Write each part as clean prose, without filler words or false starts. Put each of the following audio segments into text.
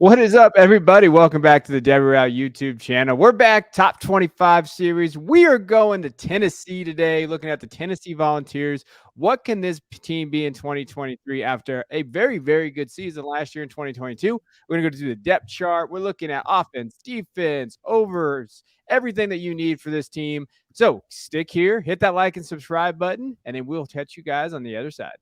What is up, everybody? Welcome back to the Debbie Route YouTube channel. We're back, top 25 series. We are going to Tennessee today, looking at the Tennessee Volunteers. What can this team be in 2023 after a very, very good season last year in 2022? We're going to go through the depth chart. We're looking at offense, defense, overs, everything that you need for this team. So stick here, hit that like and subscribe button, and then we'll catch you guys on the other side.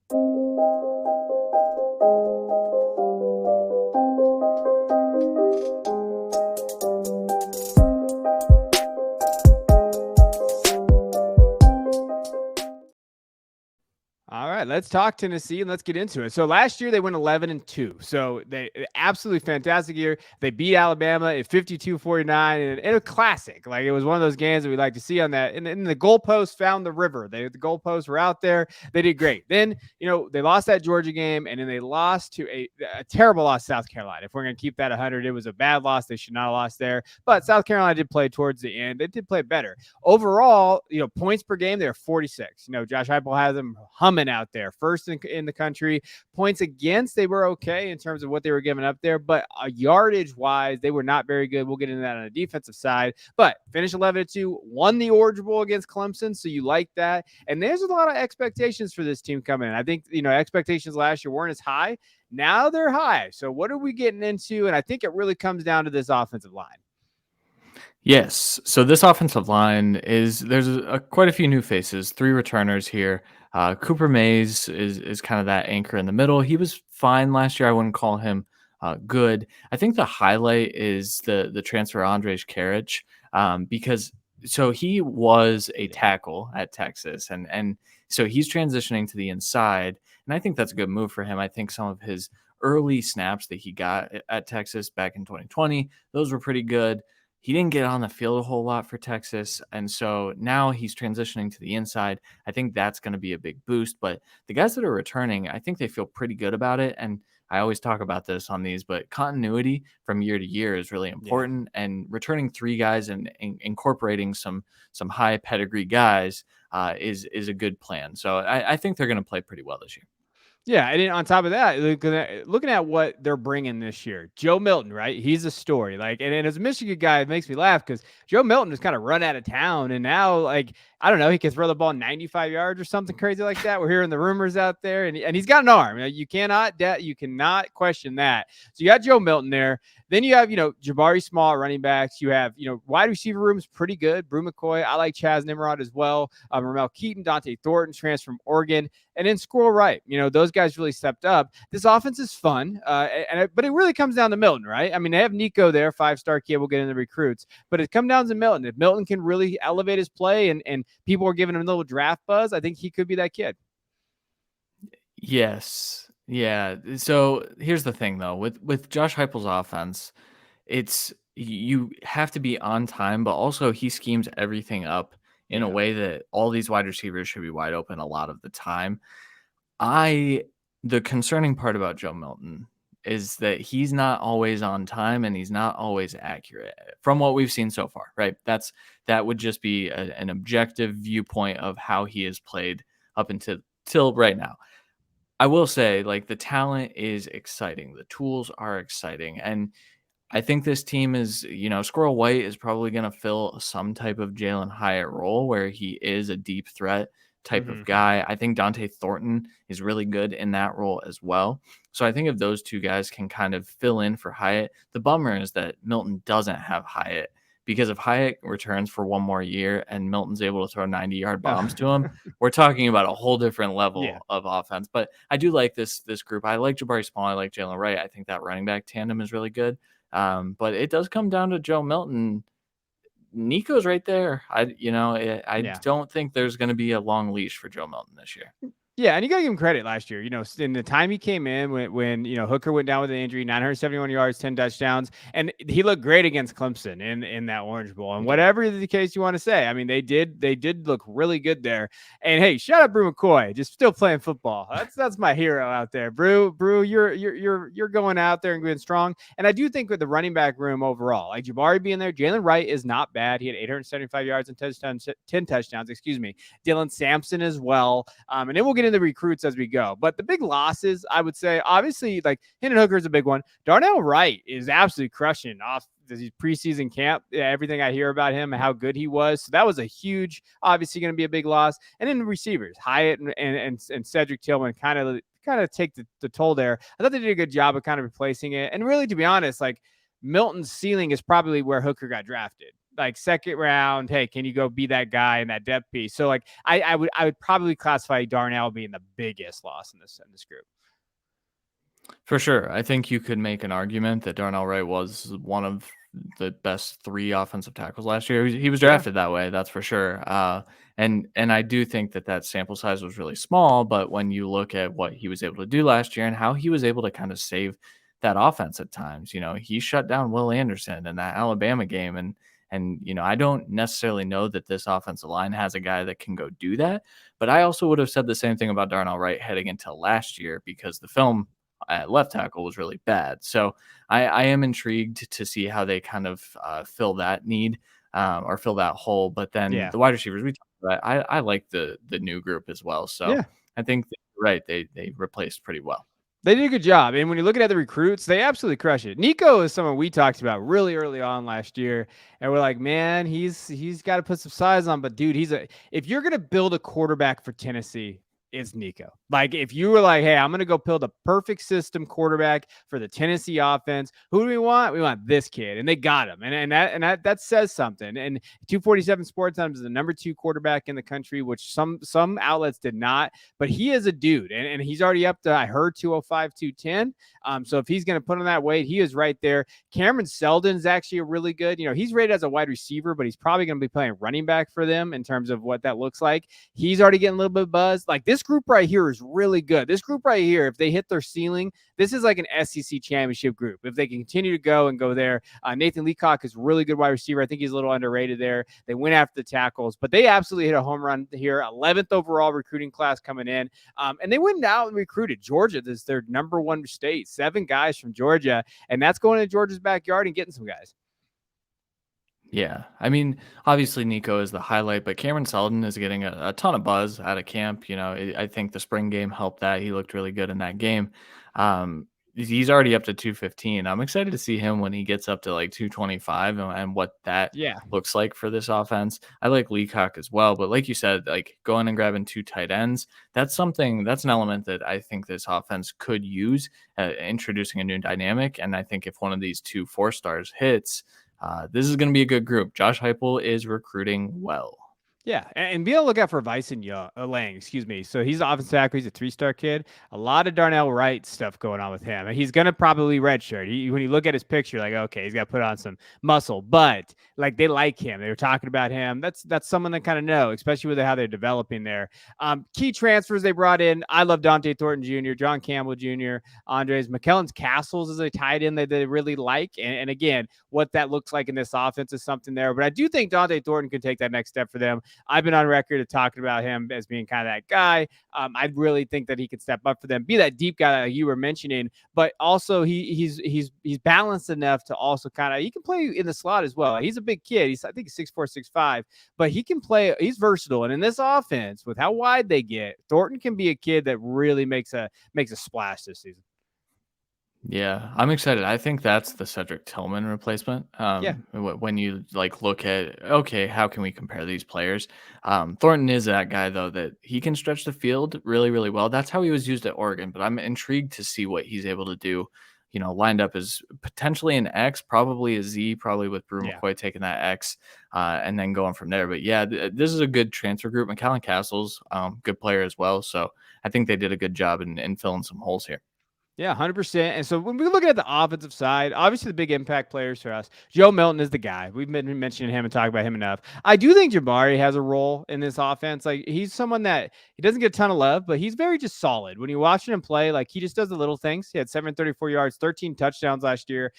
All right, let's talk Tennessee and let's get into it. So last year they went 11-2. So they absolutely fantastic year. They beat Alabama at 52-49 in a classic. Like it was one of those games that we like to see on that. And the goalposts found the river. The goalposts were out there. They did great. Then, they lost that Georgia game and then they lost to a terrible loss to South Carolina. If we're going to keep that 100, it was a bad loss. They should not have lost there. But South Carolina did play towards the end. They did play better. Overall, points per game, they're 46. Josh Heupel has them humming out there, first in the country. Points against, they were okay in terms of what they were giving up there, but yardage wise, they were not very good. We'll get into that on the defensive side, but finished 11-2, won the Orange Bowl against Clemson, so you like that. And there's a lot of expectations for this team coming in. I think expectations last year weren't as high. Now they're high. So what are we getting into? And I think it really comes down to this offensive line. Yes. So this offensive line there's quite a few new faces, 3 returners here. Cooper Mays is kind of that anchor in the middle. He was fine last year. I wouldn't call him good. I think the highlight is the transfer Andrej Karic, because so he was a tackle at Texas, and so he's transitioning to the inside, and I think that's a good move for him. I think some of his early snaps that he got at Texas back in 2020, those were pretty good. He didn't get on the field a whole lot for Texas, and so now he's transitioning to the inside. I think that's going to be a big boost, but the guys that are returning, I think they feel pretty good about it, and I always talk about this on these, but continuity from year to year is really important, and returning 3 guys and incorporating some high pedigree guys is a good plan. So I think they're going to play pretty well this year. Yeah, and then on top of that, looking at what they're bringing this year, Joe Milton, right? He's a story. And as a Michigan guy, it makes me laugh because Joe Milton has kind of run out of town, and now, I don't know, he can throw the ball 95 yards or something crazy like that. We're hearing the rumors out there, and he's got an arm. You cannot question that. So you got Joe Milton there. Then you have, Jabari Small running backs. You have, wide receiver room's pretty good. Brew McCoy. I like Chaz Nimrod as well. Ramel Keaton, Dante Thornton, transfer from Oregon. And then Squirrel Wright. Those guys really stepped up. This offense is fun, but it really comes down to Milton, right? I mean, they have Nico there, 5-star kid. We'll get into recruits. But it comes down to Milton. If Milton can really elevate his play and people are giving him a little draft buzz, I think he could be that kid. Yes. Yeah. So here's the thing, though, with Josh Heupel's offense, it's you have to be on time, but also he schemes everything up in a way that all these wide receivers should be wide open a lot of the time. The concerning part about Joe Milton is that he's not always on time and he's not always accurate from what we've seen so far, right? That would just be an objective viewpoint of how he has played up until right now. I will say, the talent is exciting. The tools are exciting. And I think this team is, Squirrel White is probably going to fill some type of Jalen Hyatt role where he is a deep threat type of guy. I think Dante Thornton is really good in that role as well. So I think if those 2 guys can kind of fill in for Hyatt, the bummer is that Milton doesn't have Hyatt, because if Hyatt returns for 1 more year and Milton's able to throw 90-yard bombs to him, we're talking about a whole different level of offense. But I do like this group. I like Jabari Small. I like Jalen Wright. I think that running back tandem is really good. But it does come down to Joe Milton. Nico's right there. I don't think there's going to be a long leash for Joe Milton this year. Yeah, and you got to give him credit last year. In the time he came in when Hooker went down with an injury, 971 yards, 10 touchdowns, and he looked great against Clemson in that Orange Bowl. And whatever the case you want to say, I mean, they did look really good there. And hey, shout out Brew McCoy, just still playing football. That's my hero out there. Brew, you're going out there and going strong. And I do think with the running back room overall, like Jabari being there, Jalen Wright is not bad. He had 875 yards and 10 touchdowns. Dylan Sampson as well. And then we'll get into the recruits as we go. But the big losses, I would say, obviously, like Hendon Hooker is a big one. Darnell Wright is absolutely crushing off the preseason camp. Yeah, everything I hear about him and how good he was. So that was a huge, obviously going to be a big loss. And then the receivers, Hyatt and Cedric Tillman kind of take the toll there. I thought they did a good job of kind of replacing it. And really, to be honest, like Milton's ceiling is probably where Hooker got drafted. Like second round, hey, can you go be that guy in that depth piece? So like I would probably classify Darnell being the biggest loss in this group. For sure. I think you could make an argument that Darnell Wright was one of the best 3 offensive tackles last year. He was Yeah. drafted that way, that's for sure. And I do think that sample size was really small, but when you look at what he was able to do last year and how he was able to kind of save that offense at times, he shut down Will Anderson in that Alabama game, and I don't necessarily know that this offensive line has a guy that can go do that, but I also would have said the same thing about Darnell Wright heading into last year because the film at left tackle was really bad. So I am intrigued to see how they kind of fill that need or fill that hole. But then Yeah. the wide receivers, we talked about, I like the new group as well. So Yeah. I think right, they replaced pretty well. They did a good job. And when you're looking at the recruits, they absolutely crush it. Nico is someone we talked about really early on last year. And we're like, man, he's got to put some size on. But dude, if you're gonna build a quarterback for Tennessee, it's Nico. Like if you were like, hey, I'm gonna go build a perfect system quarterback for the Tennessee offense, who do we want? We want this kid. And they got him. And that says something. And 247 Sports Times is the number 2 quarterback in the country, which some outlets did not. But he is a dude, and he's already up to, I heard, 205, 210. So if he's going to put on that weight, he is right there. Cameron Seldon is actually a really good, he's rated as a wide receiver, but he's probably going to be playing running back for them in terms of what that looks like. He's already getting a little bit of buzz. Like this group right here is really good. This group right here, if they hit their ceiling, this is like an SEC championship group. If they can continue to go there, Nathan Leacock is a really good wide receiver. I think he's a little underrated there. They went after the tackles, but they absolutely hit a home run here. 11th overall recruiting class coming in. And they went out and recruited Georgia. This is their number 1 state, 7 guys from Georgia. And that's going to Georgia's backyard and getting some guys. Yeah. I mean, obviously Nico is the highlight, but Cameron Seldon is getting a ton of buzz out of camp. I think the spring game helped that. He looked really good in that game. He's already up to 215. I'm excited to see him when he gets up to like 225 and what that looks like for this offense. I like Leacock as well, but like you said, like going and grabbing 2 tight ends, that's an element that I think this offense could use, introducing a new dynamic. And I think if one of these 2 4-stars hits, this is going to be a good group. Josh Heupel is recruiting well. Yeah, and be on the lookout for Vyson Lang, excuse me. So he's the offensive tackle. He's a 3-star kid. A lot of Darnell Wright stuff going on with him. And he's going to probably redshirt. When you look at his picture, like, okay, he's got to put on some muscle. But, like, they like him. They were talking about him. That's someone they kind of know, especially with how they're developing there. Key transfers they brought in. I love Dante Thornton Jr., John Campbell Jr., Andres. McKellen's Castles is a tight end that they really like. And again, what that looks like in this offense is something there. But I do think Dante Thornton could take that next step for them. I've been on record of talking about him as being kind of that guy. I really think that he could step up for them, be that deep guy that you were mentioning, but also he's balanced enough to also he can play in the slot as well. He's a big kid. I think he's 6'4", 6'5", but he can play. He's versatile, and in this offense, with how wide they get, Thornton can be a kid that really makes a splash this season. Yeah, I'm excited. I think that's the Cedric Tillman replacement. When you look at, okay, how can we compare these players? Thornton is that guy though, that he can stretch the field really, really well. That's how he was used at Oregon, but I'm intrigued to see what he's able to do. Lined up as potentially an X, probably a Z, probably with Brew McCoy taking that X, and then going from there. But yeah, this is a good transfer group. McAllen Castles, good player as well. So I think they did a good job in filling some holes here. Yeah, 100%. And so when we look at the offensive side, obviously the big impact players for us, Joe Milton is the guy. We've been mentioning him and talking about him enough. I do think Jabari has a role in this offense. Like he's someone that he doesn't get a ton of love, but he's very just solid. When you're watching him play, like he just does the little things. He had 734 yards, 13 touchdowns last year.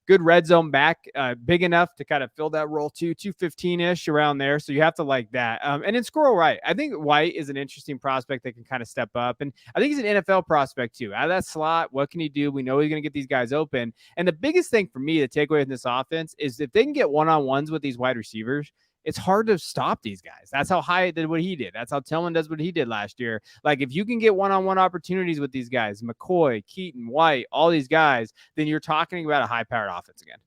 Good red zone back, big enough to kind of fill that role too, 215-ish around there. So you have to like that. And then Squirrel Wright. I think White is an interesting prospect that can kind of step up. And I think he's an NFL prospect too. Out of that slot, what can he do? We know he's going to get these guys open. And the biggest thing for me to take away from this offense is if they can get one-on-ones with these wide receivers, it's hard to stop these guys. That's how Hyatt did what he did. That's how Tillman does what he did last year. Like if you can get one-on-one opportunities with these guys, McCoy, Keaton, White, all these guys, then you're talking about a high-powered offense again.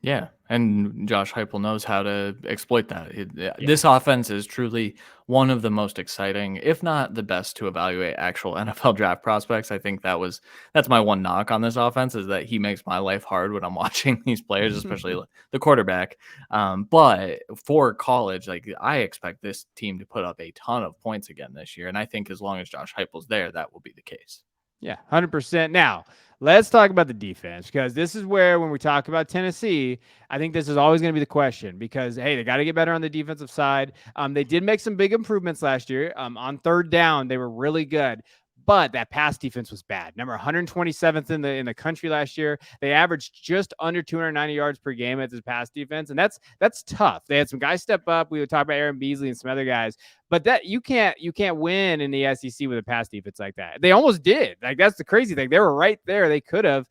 Yeah, and Josh Heupel knows how to exploit that. Yeah. This offense is truly one of the most exciting, if not the best, to evaluate actual NFL draft prospects. I think that's my one knock on this offense is that he makes my life hard when I'm watching these players, especially the quarterback. But for college, like I expect this team to put up a ton of points again this year, and I think as long as Josh Heupel's there, that will be the case. Yeah, 100%. Now, let's talk about the defense because this is where, when we talk about Tennessee, I think this is always going to be the question because, hey, they got to get better on the defensive side. They did make some big improvements last year. On third down, they were really good. But that pass defense was bad. Number 127th in the country last year. They averaged just under 290 yards per game as a pass defense, and that's tough. They had some guys step up. We would talk about Aaron Beasley and some other guys, but that you can't win in the SEC with a pass defense like that. They almost did. Like that's the crazy thing. They were right there. They could have,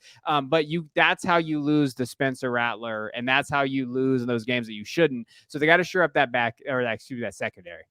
but that's how you lose to Spencer Rattler, and that's how you lose in those games that you shouldn't. So they got to shore up that that secondary.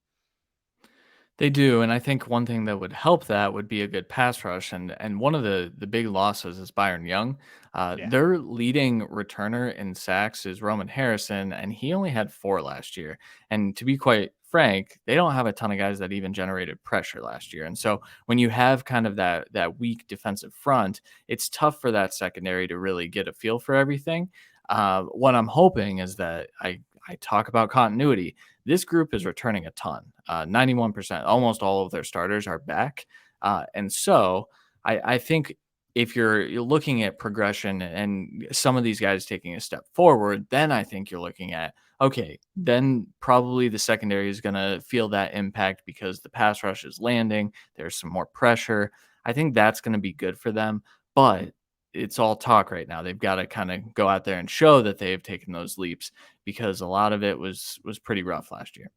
They do, and I think one thing that would help that would be a good pass rush, and one of the big losses is Byron Young. Yeah. Their leading returner in sacks is Roman Harrison, and he only had 4 last year. And to be quite frank, they don't have a ton of guys that even generated pressure last year. And so when you have kind of that weak defensive front, it's tough for that secondary to really get a feel for everything. What I'm hoping is that I talk about continuity. This group is returning a ton. 91%, almost all of their starters are back. And so I think if you're looking at progression and some of these guys taking a step forward, then I think you're looking at, okay, then probably the secondary is going to feel that impact because the pass rush is landing. There's some more pressure. I think that's going to be good for them. But it's all talk right now. They've got to kind of go out there and show that they've taken those leaps because a lot of it was pretty rough last year.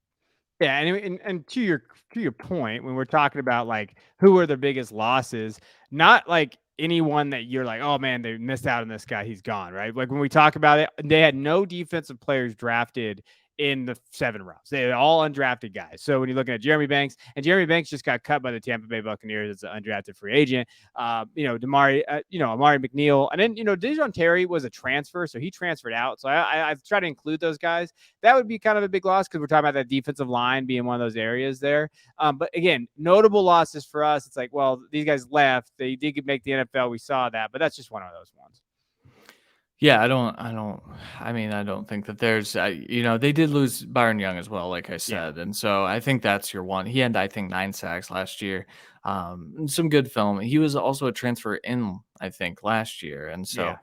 Yeah, and to your point, when we're talking about like who are the biggest losses, not like anyone that you're like, oh man, they missed out on this guy, he's gone, right? Like when we talk about it, they had no defensive players drafted in the 7 rounds. They're all undrafted guys. So when you're looking at Jeremy Banks, and Jeremy Banks just got cut by the Tampa Bay Buccaneers as an undrafted free agent. Amari McNeil, and then Dejon Terry was a transfer, so he transferred out. So I try to include those guys. That would be kind of a big loss because we're talking about that defensive line being one of those areas there. But again, notable losses for us. It's like, well, these guys left. They did make the NFL. We saw that, but that's just one of those ones. Yeah, I don't think that they did lose Byron Young as well, like I said. And so I think that's your one. He had, I think, 9 sacks last year. Some good film. He was also a transfer in, I think, last year. And so,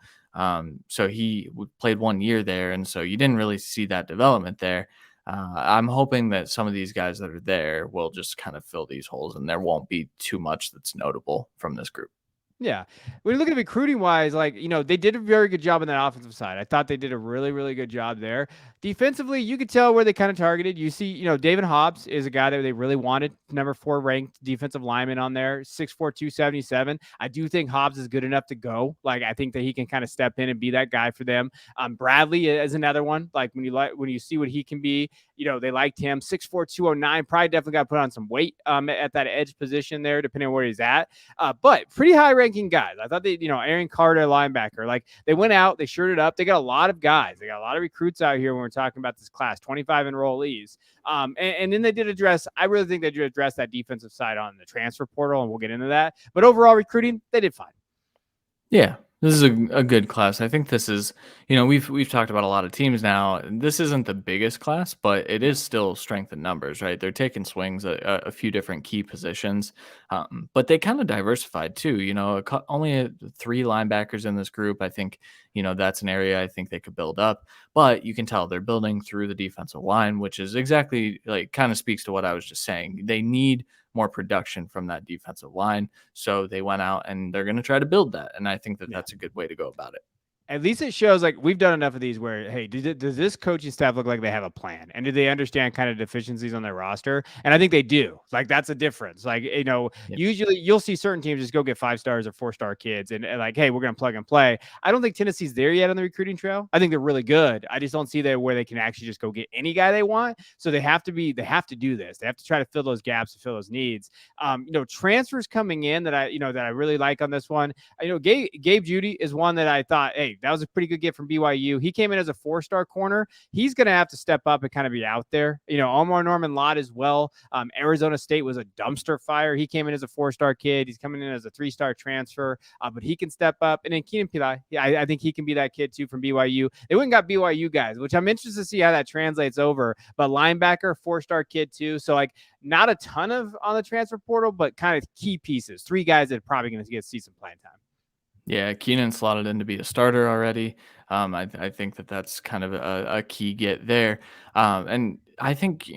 so he played 1 year there. And so you didn't really see that development there. I'm hoping that some of these guys that are there will just kind of fill these holes and there won't be too much that's notable from this group. Yeah. When you look at it recruiting wise, they did a very good job on that offensive side. I thought they did a really, really good job there. Defensively, you could tell where they kind of targeted. You see, David Hobbs is a guy that they really wanted, number 4 ranked defensive lineman on there, 6'4", 277. I do think Hobbs is good enough to go. Like, I think that he can kind of step in and be that guy for them. Bradley is another one. Like when you see what he can be, they liked him, 6'4", 209, probably definitely got to put on some weight at that edge position there, depending on where he's at. But pretty high ranking guys. I thought Aaron Carter, linebacker, like they went out, they shirted up. They got a lot of guys. They got a lot of recruits out here when we're talking about this class, 25 enrollees. And then they did address, I really think they did address that defensive side on the transfer portal, and we'll get into that. But overall recruiting, they did fine. Yeah, this is a good class. I think this is, we've talked about a lot of teams now. This isn't the biggest class, but it is still strength in numbers, right? They're taking swings at a few different key positions, but they kind of diversified too. Only 3 linebackers in this group. I think, that's an area I think they could build up, but you can tell they're building through the defensive line, which is exactly kind of speaks to what I was just saying. They need more production from that defensive line. So they went out and they're going to try to build that. And I think that that's a good way to go about it. at least it shows like we've done enough of these where, hey, does this coaching staff look like they have a plan? And do they understand kind of deficiencies on their roster? And I think they do. Like, that's a difference. Like, Yeah. usually you'll see certain teams just go get 5 stars or 4 star kids and like, hey, we're going to plug and play. I don't think Tennessee's there yet on the recruiting trail. I think they're really good. I just don't see that where they can actually just go get any guy they want. So they have to do this. They have to try to fill those gaps and fill those needs. Transfers coming in that I really like on this one. Gabe Judy is one that I thought, hey, that was a pretty good get from BYU. He came in as a 4 star corner. He's going to have to step up and kind of be out there. Omar Norman Lott as well. Arizona State was a dumpster fire. He came in as a 4 star kid. He's coming in as a 3 star transfer, but he can step up. And then Keenan Pillai, I think he can be that kid too from BYU. They went and got BYU guys, which I'm interested to see how that translates over. But linebacker, 4 star kid too. So like not a ton of on the transfer portal, but kind of key pieces. 3 guys that are probably going to get see some playing time. Yeah, Keenan slotted in to be a starter already. I think that's kind of a key get there. And I think,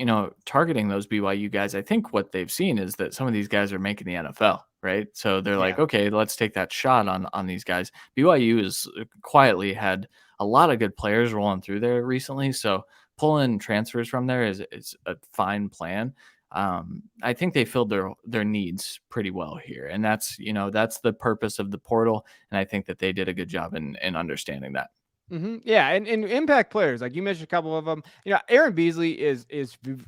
targeting those BYU guys, I think what they've seen is that some of these guys are making the NFL, right? So they're like, Yeah. okay, let's take that shot on these guys. BYU has quietly had a lot of good players rolling through there recently. So pulling transfers from there is a fine plan. I think they filled their needs pretty well here, and that's the purpose of the portal, and I think that they did a good job in understanding that. Yeah, and impact players, like you mentioned a couple of them. Aaron Beasley is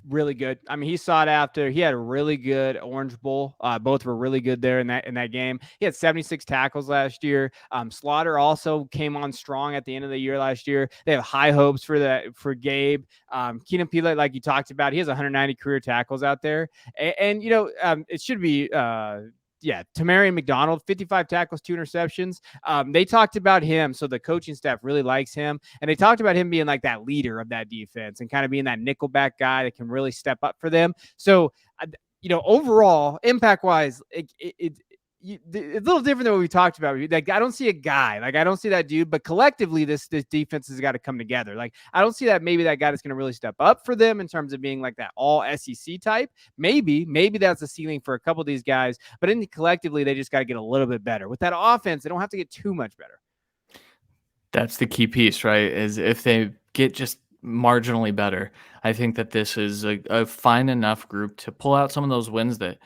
really good. I mean, he sought after. He had a really good Orange Bowl. Both were really good there in that game. He had 76 tackles last year. Slaughter also came on strong at the end of the year last year. They have high hopes for Gabe. Keenan Pillai, like you talked about, he has 190 career tackles out there, and it should be. Tamarian McDonald, 55 tackles, 2 interceptions. They talked about him, so the coaching staff really likes him, and they talked about him being like that leader of that defense and kind of being that nickelback guy that can really step up for them. So, overall, impact wise, it's a little different than what we talked about. Like, I don't see a guy, like I don't see that dude, but collectively, this defense has got to come together. Like, I don't see that maybe that guy that's going to really step up for them in terms of being like that all SEC type. Maybe that's the ceiling for a couple of these guys, but collectively, they just got to get a little bit better with that offense. They don't have to get too much better. That's the key piece, right? Is if they get just marginally better, I think that this is a fine enough group to pull out some of those wins that,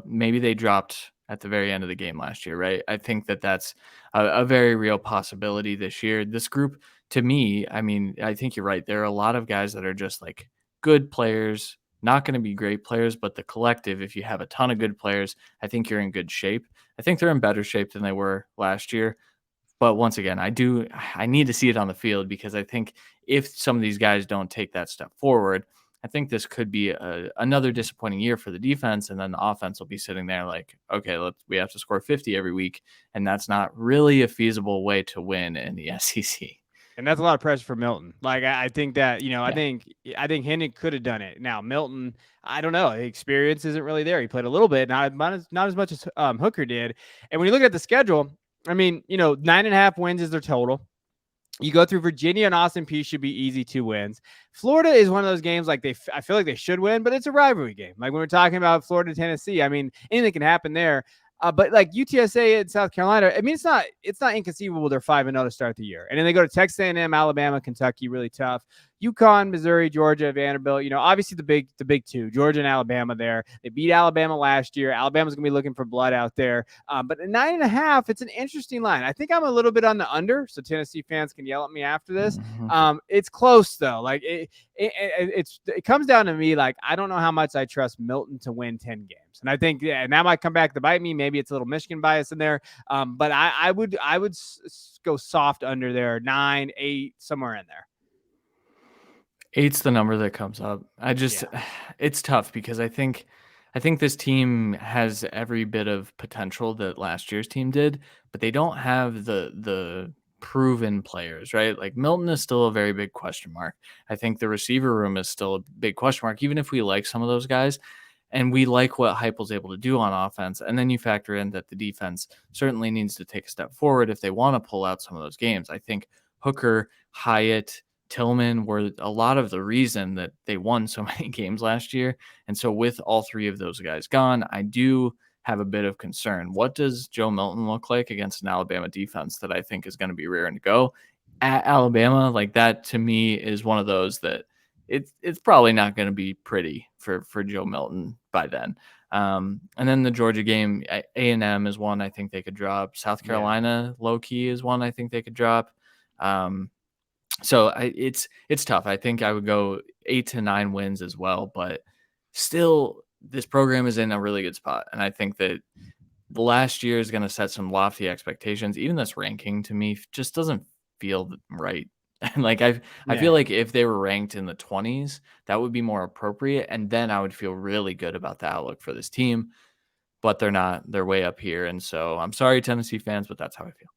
maybe they dropped at the very end of the game last year, right? I think that that's a very real possibility this year. This group, to me, I mean, I think you're right. There are a lot of guys that are just like good players, not going to be great players, but the collective, if you have a ton of good players, I think you're in good shape. I think they're in better shape than they were last year. But once again, I need to see it on the field because I think if some of these guys don't take that step forward, I think this could be another disappointing year for the defense, and then the offense will be sitting there like, okay, we have to score 50 every week, and that's not really a feasible way to win in the SEC. And that's a lot of pressure for Milton. Like, I think that, Yeah. I think Hennig could have done it. Now Milton, I don't know. The experience isn't really there. He played a little bit, not as much as Hooker did. And when you look at the schedule, I mean, 9.5 wins is their total. You go through Virginia and Austin Peay should be easy 2 wins. Florida is one of those games like I feel like they should win, but it's a rivalry game. Like when we're talking about Florida, Tennessee, I mean, anything can happen there. But like UTSA and South Carolina, I mean, it's not inconceivable they're 5-0 to start the year. And then they go to Texas A&M, Alabama, Kentucky, really tough. UConn, Missouri, Georgia, Vanderbilt. Obviously the big 2, Georgia and Alabama. There, they beat Alabama last year. Alabama's gonna be looking for blood out there. But at 9.5, it's an interesting line. I think I'm a little bit on the under, so Tennessee fans can yell at me after this. It's close though. Like it comes down to me. Like, I don't know how much I trust Milton to win 10 games. And I think, and that might come back to bite me. Maybe it's a little Michigan bias in there. But I would go soft under there, 9, 8, somewhere in there. 8's the number that comes up. It's tough because I think this team has every bit of potential that last year's team did, but they don't have the proven players, right? Like Milton is still a very big question mark. I think the receiver room is still a big question mark, even if we like some of those guys. And we like what Heupel's able to do on offense. And then you factor in that the defense certainly needs to take a step forward if they want to pull out some of those games. I think Hooker, Hyatt, Tillman were a lot of the reason that they won so many games last year. And so with all 3 of those guys gone, I do have a bit of concern. What does Joe Milton look like against an Alabama defense that I think is going to be rearing to go at Alabama? Like that to me is one of those that it's probably not going to be pretty for Joe Milton by then. And then the Georgia game, A&M is one I think they could drop. South Carolina, low key, is one I think they could drop. So it's tough. I think I would go 8 to 9 wins as well, but still, this program is in a really good spot, and I think that the last year is going to set some lofty expectations. Even this ranking to me just doesn't feel right. Like I feel like if they were ranked in the 20s, that would be more appropriate, and then I would feel really good about the outlook for this team. But they're not. They're way up here, and so I'm sorry, Tennessee fans, but that's how I feel.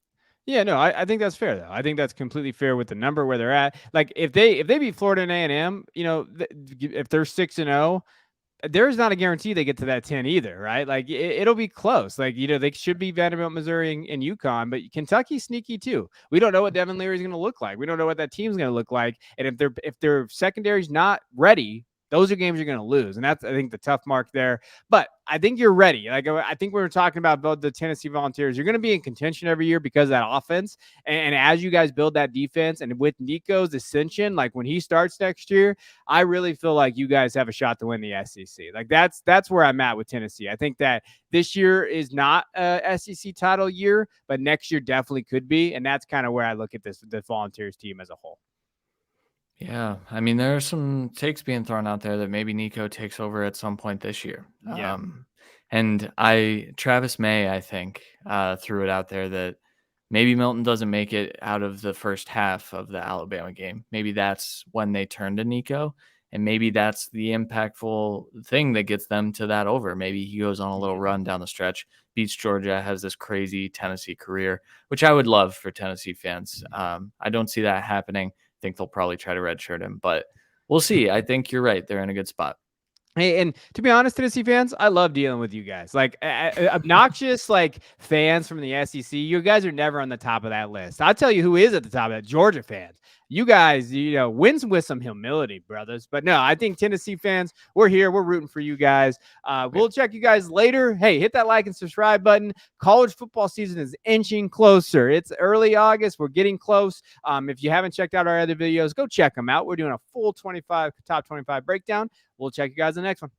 Yeah, no, I think that's fair though. I think that's completely fair with the number where they're at. Like if they beat Florida and A&M, if they're 6-0, there's not a guarantee they get to that 10 either, right? Like it'll be close. Like, they should be Vanderbilt, Missouri, and UConn, but Kentucky's sneaky too. We don't know what Devin Leary is going to look like. We don't know what that team's going to look like. And if their secondary's not ready, those are games you're going to lose. And that's, I think, the tough mark there. But I think you're ready. Like, I think we were talking about both the Tennessee Volunteers. You're going to be in contention every year because of that offense. And as you guys build that defense, and with Nico's ascension, like when he starts next year, I really feel like you guys have a shot to win the SEC. Like that's where I'm at with Tennessee. I think that this year is not a SEC title year, but next year definitely could be. And that's kind of where I look at the Volunteers team as a whole. Yeah, I mean, there are some takes being thrown out there that maybe Nico takes over at some point this year. Yeah. And Travis May, I think, threw it out there that maybe Milton doesn't make it out of the first half of the Alabama game. Maybe that's when they turn to Nico, and maybe that's the impactful thing that gets them to that over. Maybe he goes on a little run down the stretch, beats Georgia, has this crazy Tennessee career, which I would love for Tennessee fans. I don't see that happening. Think they'll probably try to redshirt him, but we'll see. I think you're right. They're in a good spot. Hey, and to be honest, Tennessee fans, I love dealing with you guys. Like obnoxious, like fans from the SEC. You guys are never on the top of that list. I'll tell you who is at the top of that: Georgia fans. You guys, wins with some humility, brothers. But no, I think Tennessee fans, we're here. We're rooting for you guys. We'll check you guys later. Hey, hit that like and subscribe button. College football season is inching closer. It's early August. We're getting close. If you haven't checked out our other videos, go check them out. We're doing a full top 25 breakdown. We'll check you guys in the next one.